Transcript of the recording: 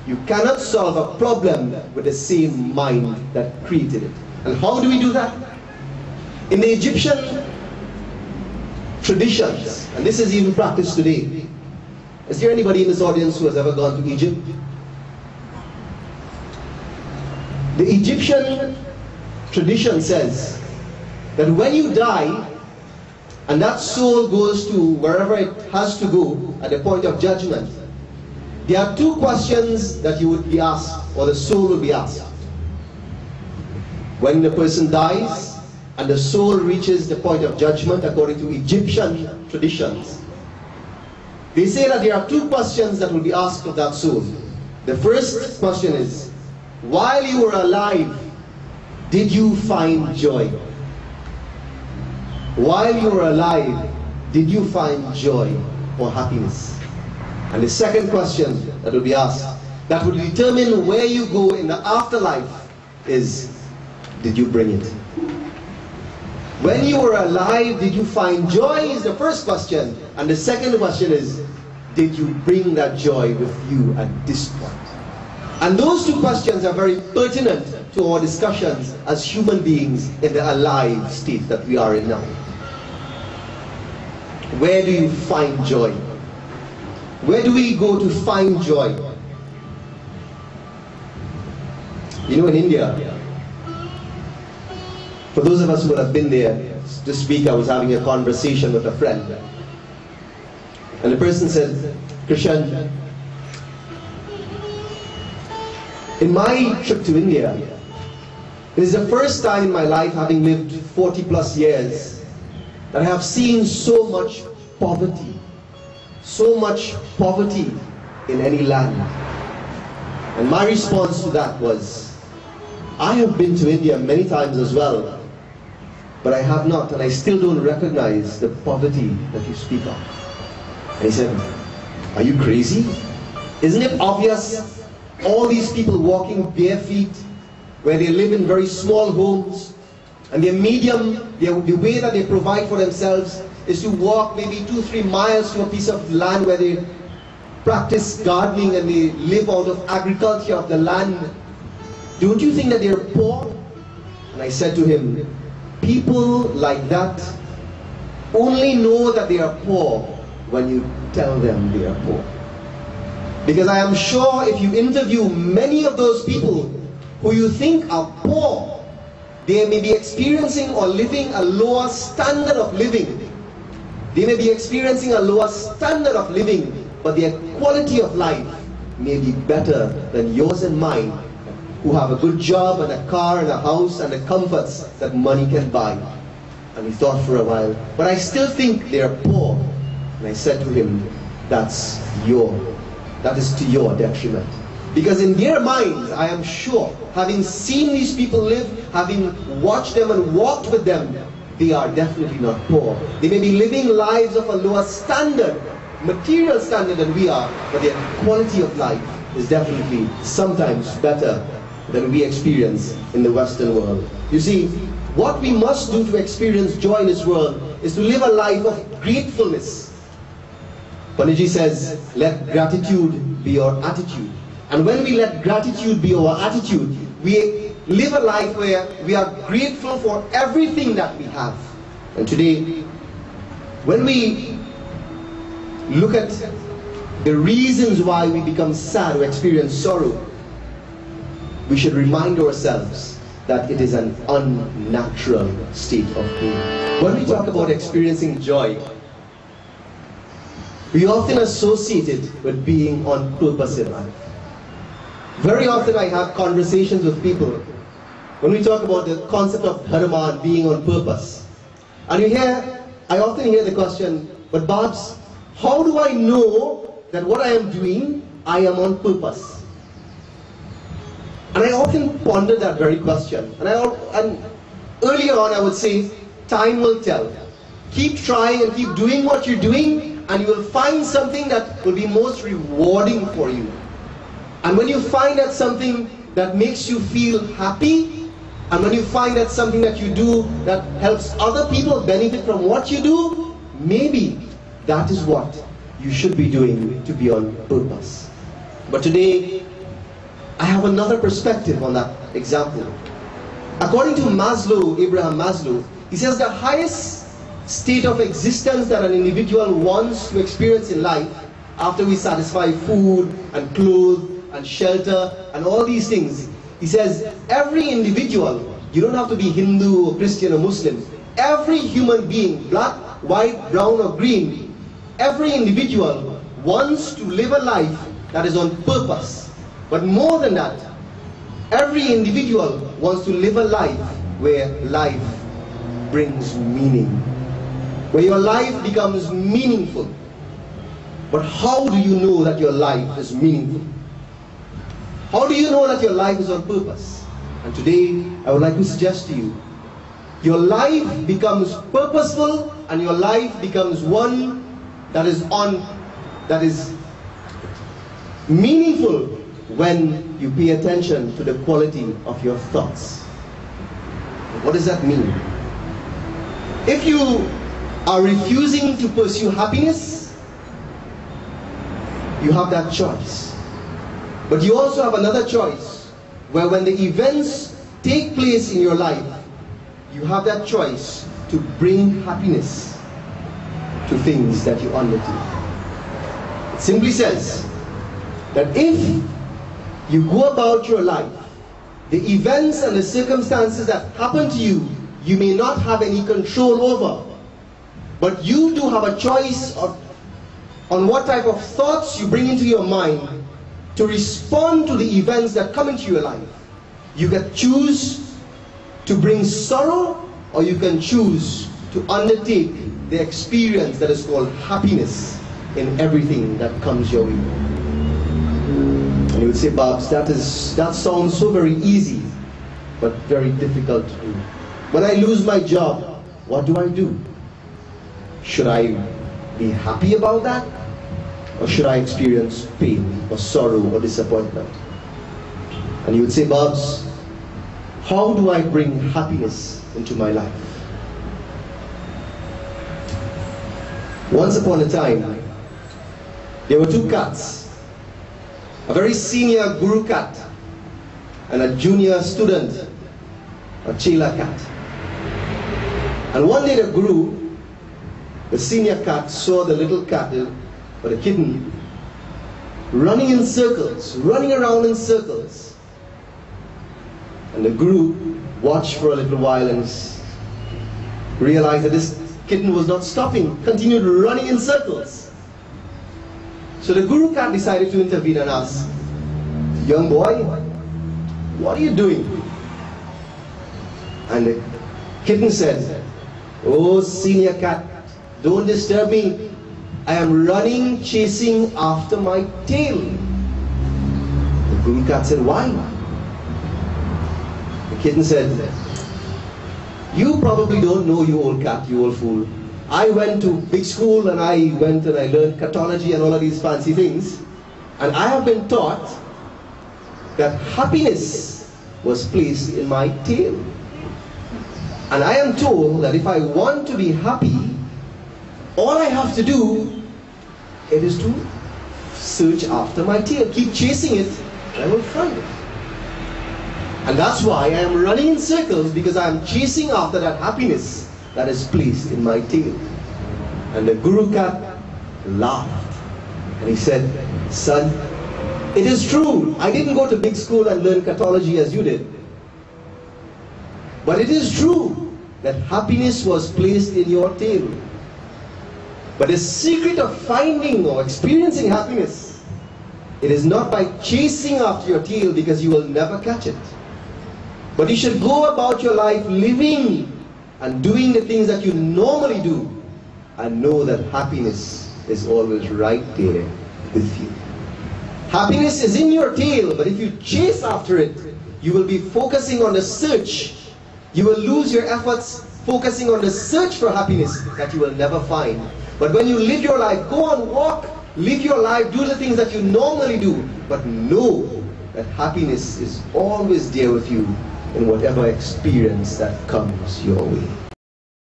You cannot solve a problem with the same mind that created it. And how do we do that? In the Egyptian traditions, and this is even practiced today. Is there anybody in this audience who has ever gone to Egypt? The Egyptian tradition says that when you die, and that soul goes to wherever it has to go at the point of judgment, there are two questions that you would be asked, or the soul will be asked. When the person dies, and the soul reaches the point of judgment according to Egyptian traditions, they say that there are two questions that will be asked of that soul. The first question is, while you were alive, did you find joy? While you were alive, did you find joy or happiness? And the second question that will be asked, that will determine where you go in the afterlife, is, did you bring it? When you were alive, did you find joy is the first question. And the second question is, did you bring that joy with you at this point? And those two questions are very pertinent to our discussions as human beings in the alive state that we are in now. Where do you find joy? Where do we go to find joy? You know, in India, for those of us who have been there, this week I was having a conversation with a friend. And the person said, Krishan, in my trip to India, it is the first time in my life, having lived 40 plus years, that I have seen so much poverty in any land. And my response to that was, I have been to India many times as well, but I have not, and I still don't recognize the poverty that you speak of. And he said, are you crazy? Isn't it obvious? All these people walking bare feet, where they live in very small homes, and their medium, the way that they provide for themselves is to walk maybe 2-3 miles to a piece of land where they practice gardening and they live out of agriculture of the land. Don't you think that they're poor? And I said to him, people like that only know that they are poor when you tell them they are poor. Because I am sure if you interview many of those people who you think are poor, they may be experiencing or living a lower standard of living. They may be experiencing a lower standard of living, but their quality of life may be better than yours and mine, who have a good job and a car and a house and the comforts that money can buy. And he thought for a while, but I still think they are poor. And I said to him, that is to your detriment. Because in their minds, I am sure, having seen these people live, having watched them and walked with them, they are definitely not poor. They may be living lives of a lower standard, material standard than we are, but their quality of life is definitely sometimes better than we experience in the Western world. You see, what we must do to experience joy in this world is to live a life of gratefulness. Panditji says, let gratitude be our attitude. And when we let gratitude be our attitude, we live a life where we are grateful for everything that we have. And today, when we look at the reasons why we become sad or experience sorrow, we should remind ourselves that it is an unnatural state of being. When we talk about experiencing joy, we often associate it with being on purpose in life. Very often I have conversations with people when we talk about the concept of dharma and being on purpose. And I often hear the question, but Babs, how do I know that what I am doing, I am on purpose? And I often ponder that very question. And earlier on I would say, time will tell. Keep trying and keep doing what you're doing, and you will find something that will be most rewarding for you. And when you find that something that makes you feel happy, and when you find that something that you do that helps other people benefit from what you do, maybe that is what you should be doing to be on purpose. But today, I have another perspective on that example. According to Maslow, Abraham Maslow, he says the highest state of existence that an individual wants to experience in life, after we satisfy food and clothes and shelter and all these things, he says every individual, you don't have to be Hindu or Christian or Muslim, every human being, black, white, brown or green, every individual wants to live a life that is on purpose. But more than that, every individual wants to live a life where life brings meaning, where your life becomes meaningful. But how do you know that your life is meaningful? How do you know that your life is on purpose? And today, I would like to suggest to you, your life becomes purposeful and your life becomes one that is meaningful when you pay attention to the quality of your thoughts. What does that mean? If you are refusing to pursue happiness, you have that choice. But you also have another choice, where when the events take place in your life, you have that choice to bring happiness to things that you undertake. It simply says that if you go about your life, the events and the circumstances that happen to you, you may not have any control over, but you do have a choice on what type of thoughts you bring into your mind to respond to the events that come into your life. You can choose to bring sorrow, or you can choose to undertake the experience that is called happiness in everything that comes your way. And you would say, Babs, that sounds so very easy, but very difficult to do. When I lose my job, what do I do? Should I be happy about that? Or should I experience pain or sorrow or disappointment? And you would say, Babs, how do I bring happiness into my life? Once upon a time, there were two cats, a very senior guru cat and a junior student, a chela cat. And one day the guru, the senior cat, saw the little cat, or the kitten, running in circles, running around in circles. And the guru watched for a little while and realized that this kitten was not stopping, continued running in circles. So the guru cat decided to intervene and ask, young boy, what are you doing? And the kitten said, oh, senior cat, don't disturb me. I am running, chasing after my tail. The guru cat said, why? The kitten said, you probably don't know, you old cat, you old fool. I went to big school and I learned cartology and all of these fancy things. And I have been taught that happiness was placed in my tail. And I am told that if I want to be happy, all I have to do is to search after my tail, keep chasing it, and I will find it. And that's why I am running in circles, because I am chasing after that happiness that is placed in my tail. And the guru cat laughed and he said, son, it is true, I didn't go to big school and learn cartology as you did. But it is true that happiness was placed in your tail. But the secret of finding or experiencing happiness, it is not by chasing after your tail, because you will never catch it. But you should go about your life living and doing the things that you normally do, and know that happiness is always right there with you. Happiness is in your tail, but if you chase after it, you will be focusing on the search. You will lose your efforts focusing on the search for happiness that you will never find. But when you live your life, go on, walk, live your life, do the things that you normally do, but know that happiness is always there with you in whatever experience that comes your way.